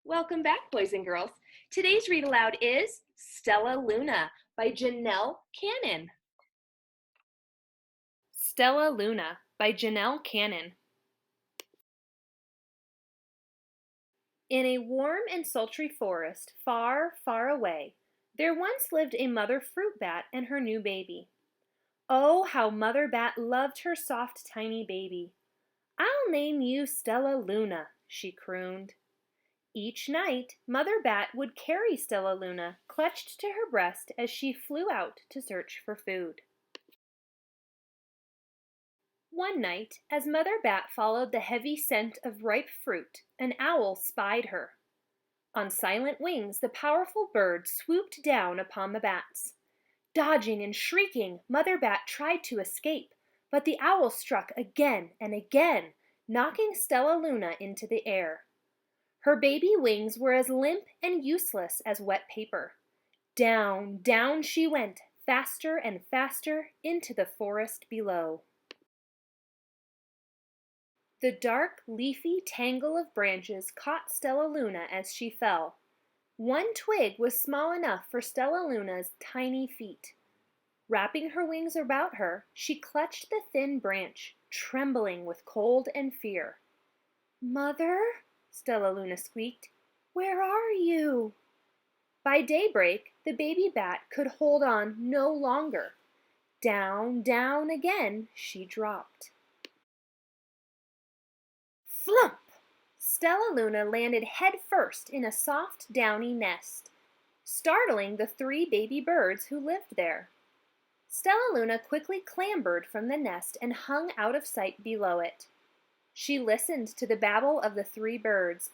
Welcome back, boys and girls. Today's read aloud is Stellaluna by Janelle Cannon. Stellaluna by Janelle Cannon. In a warm and sultry forest, far, far away, there once lived a mother fruit bat and her new baby. Oh, how Mother Bat loved her soft, tiny baby. "I'll name you Stellaluna," she crooned. Each night, Mother Bat would carry Stellaluna clutched to her breast as she flew out to search for food. One night, as Mother Bat followed the heavy scent of ripe fruit, an owl spied her. On silent wings, the powerful bird swooped down upon the bats. Dodging and shrieking, Mother Bat tried to escape, but the owl struck again and again, knocking Stellaluna into the air. Her baby wings were as limp and useless as wet paper. Down, down she went, faster and faster, into the forest below. The dark, leafy tangle of branches caught Stellaluna as she fell. One twig was small enough for Stellaluna's tiny feet. Wrapping her wings about her, she clutched the thin branch, trembling with cold and fear. "Mother," Stellaluna squeaked, "where are you?" By daybreak, the baby bat could hold on no longer. Down, down again she dropped. Flump! Stellaluna landed head first in a soft, downy nest, startling the three baby birds who lived there. Stellaluna quickly clambered from the nest and hung out of sight below it. She listened to the babble of the three birds.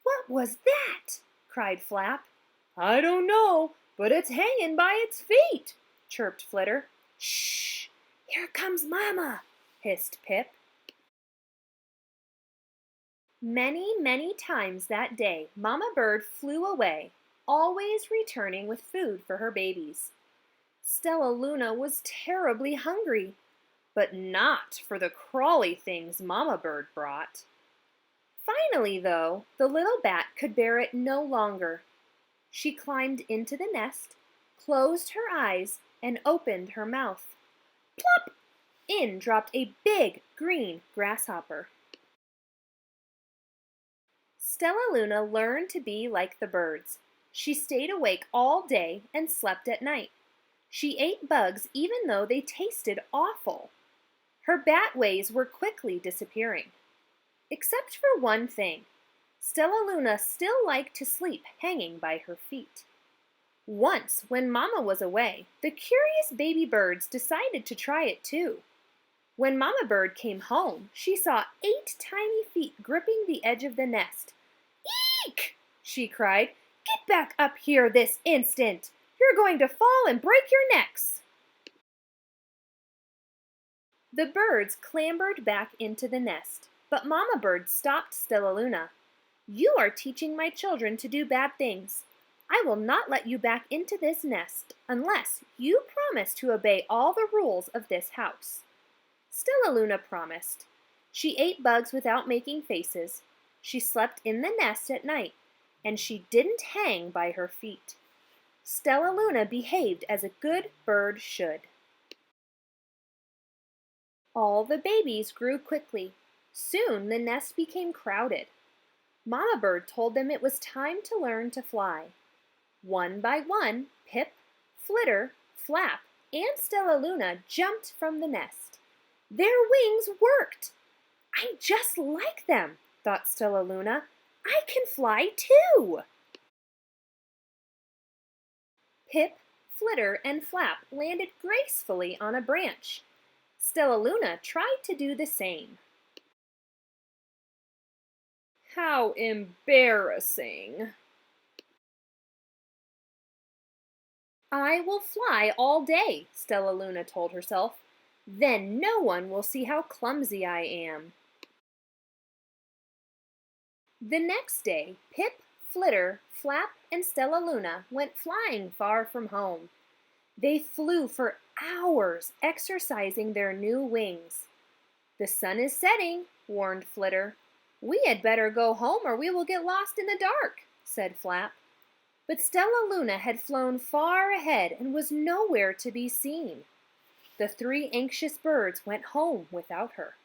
"What was that?" cried Flap. "I don't know, but it's hanging by its feet," chirped Flitter. "Shh! Here comes Mama!" hissed Pip. Many, many times that day, Mama Bird flew away, always returning with food for her babies. Stellaluna was terribly hungry, but not for the crawly things Mama Bird brought. Finally, though, the little bat could bear it no longer. She climbed into the nest, closed her eyes, and opened her mouth. Plop! In dropped a big green grasshopper. Stellaluna learned to be like the birds. She stayed awake all day and slept at night. She ate bugs even though they tasted awful. Her bat ways were quickly disappearing. Except for one thing. Stellaluna still liked to sleep hanging by her feet. Once, when Mama was away, the curious baby birds decided to try it too. When Mama Bird came home, she saw 8 tiny feet gripping the edge of the nest. "Eek!" she cried. "Get back up here this instant! You're going to fall and break your necks!" The birds clambered back into the nest, but Mama Bird stopped Stellaluna. "You are teaching my children to do bad things. I will not let you back into this nest unless you promise to obey all the rules of this house." Stellaluna promised. She ate bugs without making faces. She slept in the nest at night, and she didn't hang by her feet. Stellaluna behaved as a good bird should. All the babies grew quickly. Soon the nest became crowded. Mama Bird told them it was time to learn to fly. One by one, Pip, Flitter, Flap, and Stellaluna jumped from the nest. Their wings worked! "I just like them," thought Stellaluna. "I can fly too!" Pip, Flitter, and Flap landed gracefully on a branch. Stellaluna tried to do the same. How embarrassing! "I will fly all day," Stellaluna told herself. "Then no one will see how clumsy I am." The next day, Pip, Flitter, Flap, and Stellaluna went flying far from home. They flew for hours, exercising their new wings. "The sun is setting," warned Flitter. "We had better go home or we will get lost in the dark," said Flap. But Stellaluna had flown far ahead and was nowhere to be seen. The three anxious birds went home without her.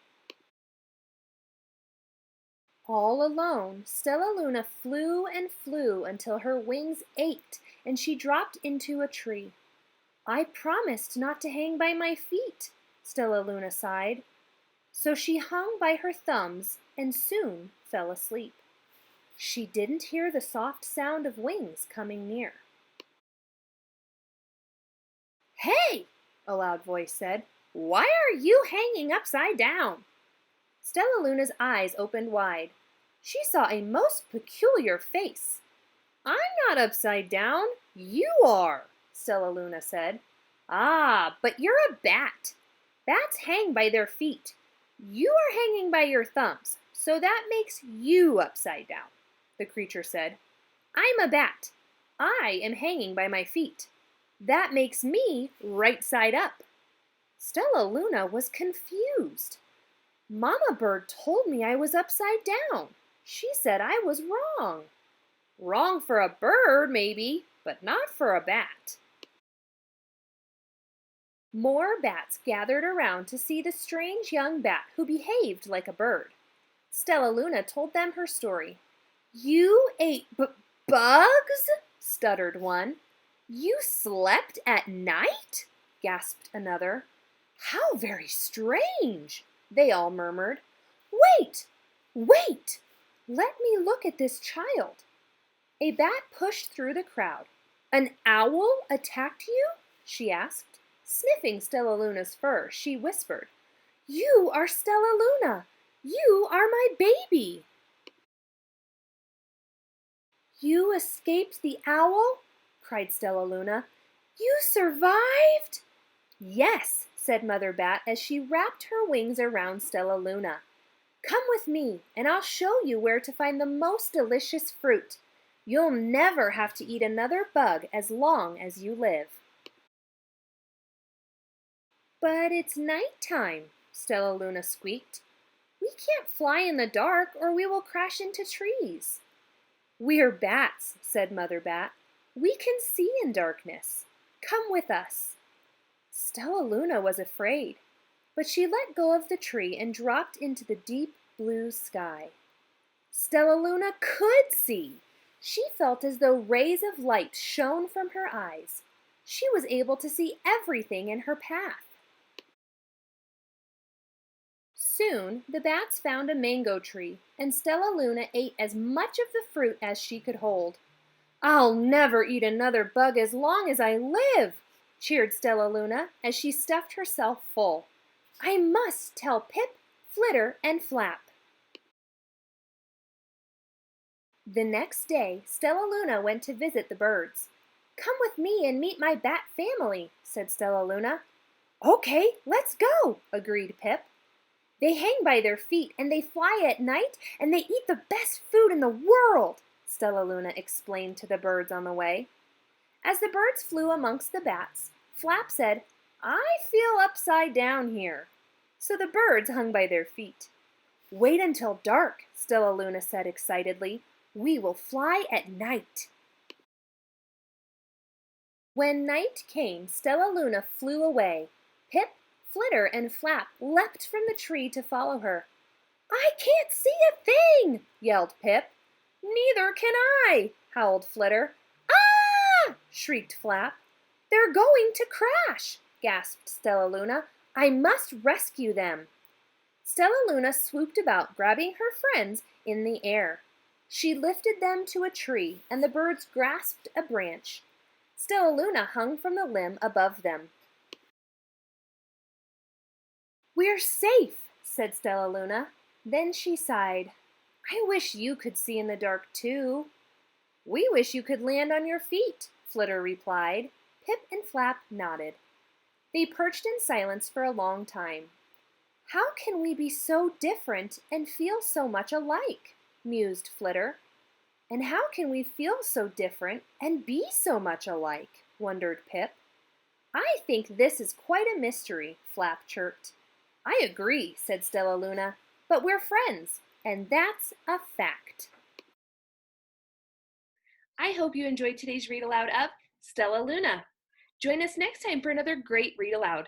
All alone, Stellaluna flew and flew until her wings ached and she dropped into a tree. "I promised not to hang by my feet," Stellaluna sighed. So she hung by her thumbs and soon fell asleep. She didn't hear the soft sound of wings coming near. "Hey!" a loud voice said. "Why are you hanging upside down?" Stellaluna's eyes opened wide. She saw a most peculiar face. "I'm not upside down. You are," Stellaluna said. "Ah, but you're a bat. Bats hang by their feet. You are hanging by your thumbs, so that makes you upside down," the creature said. "I'm a bat. I am hanging by my feet. That makes me right side up." Stellaluna was confused. "Mama Bird told me I was upside down. She said I was wrong." "Wrong for a bird, maybe, but not for a bat." More bats gathered around to see the strange young bat who behaved like a bird. Stellaluna told them her story. "You ate bugs?" stuttered one. "You slept at night?" gasped another. "How very strange!" they all murmured. "Wait! Wait! Let me look at this child." A bat pushed through the crowd. "An owl attacked you?" she asked. Sniffing Stellaluna's fur, she whispered, "You are Stellaluna! You are my baby!" "You escaped the owl?" cried Stellaluna. "You survived?" "Yes," said Mother Bat as she wrapped her wings around Stellaluna. "Come with me, and I'll show you where to find the most delicious fruit. You'll never have to eat another bug as long as you live." "But it's nighttime," Stellaluna squeaked. "We can't fly in the dark or we will crash into trees." "We're bats," said Mother Bat. "We can see in darkness. Come with us." Stellaluna was afraid, but she let go of the tree and dropped into the deep blue sky. Stellaluna could see. She felt as though rays of light shone from her eyes. She was able to see everything in her path. Soon the bats found a mango tree, and Stellaluna ate as much of the fruit as she could hold. "I'll never eat another bug as long as I live," cheered Stellaluna as she stuffed herself full. "I must tell Pip, Flitter, and Flap." The next day, Stellaluna went to visit the birds. "Come with me and meet my bat family," said Stellaluna. "Okay, let's go," agreed Pip. "They hang by their feet and they fly at night and they eat the best food in the world," Stellaluna explained to the birds on the way. As the birds flew amongst the bats, Flap said, "I feel upside down here." So the birds hung by their feet. "Wait until dark," Stellaluna said excitedly. "We will fly at night." When night came, Stellaluna flew away. Pip, Flitter, and Flap leapt from the tree to follow her. "I can't see a thing!" yelled Pip. "Neither can I!" howled Flitter. "Ah!" shrieked Flap. "They're going to crash!" gasped Stellaluna. "I must rescue them." Stellaluna swooped about, grabbing her friends in the air. She lifted them to a tree, and the birds grasped a branch. Stellaluna hung from the limb above them. "We're safe," said Stellaluna. Then she sighed. "I wish you could see in the dark, too." "We wish you could land on your feet," Flitter replied. Pip and Flap nodded. They perched in silence for a long time. "How can we be so different and feel so much alike?" mused Flitter. "And how can we feel so different and be so much alike?" wondered Pip. "I think this is quite a mystery," Flap chirped. "I agree," said Stellaluna, "but we're friends. And that's a fact. I hope you enjoyed today's read aloud of Stellaluna. Join us next time for another great read aloud.